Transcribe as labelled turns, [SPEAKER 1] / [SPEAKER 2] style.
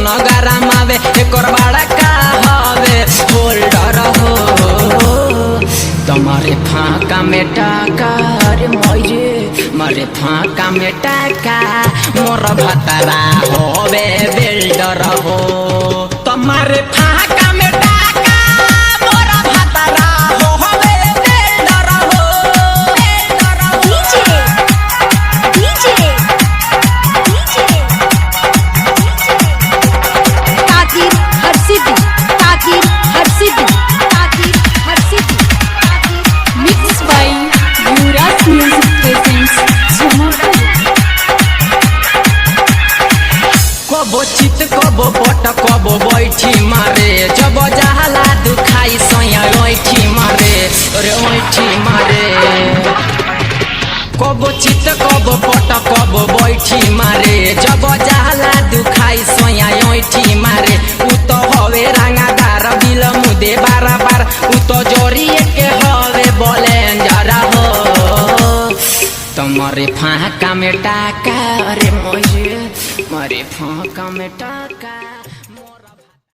[SPEAKER 1] मन गरमावे एकर बड़ा का हवे होल्डर हो तुम्हारे फाका में टाका रे मोजे मारे फाका में टाका मोर भतरा होवे बिल्डर हो तुम्हारे फाका में टाका मोर भतरा होवे बिल्डर हो
[SPEAKER 2] डीजे ताकीर हर city mix by Yuvraj music presents
[SPEAKER 1] कबो चित कबो पट कबो बैठी मारे जब जहला दुखाई सोया ओठी मारे अरे ओठी मारे कबो चित कबो पट कबो बैठी मारे जब जहला दुखाई सोया ओठी मारे उ तो हवे रंगादार बिल मुदे बार उ तो जोरिए के हवे बोले जरा हो तुम्हारे फाका में टाका रे मोजे मारे फाका में टाका।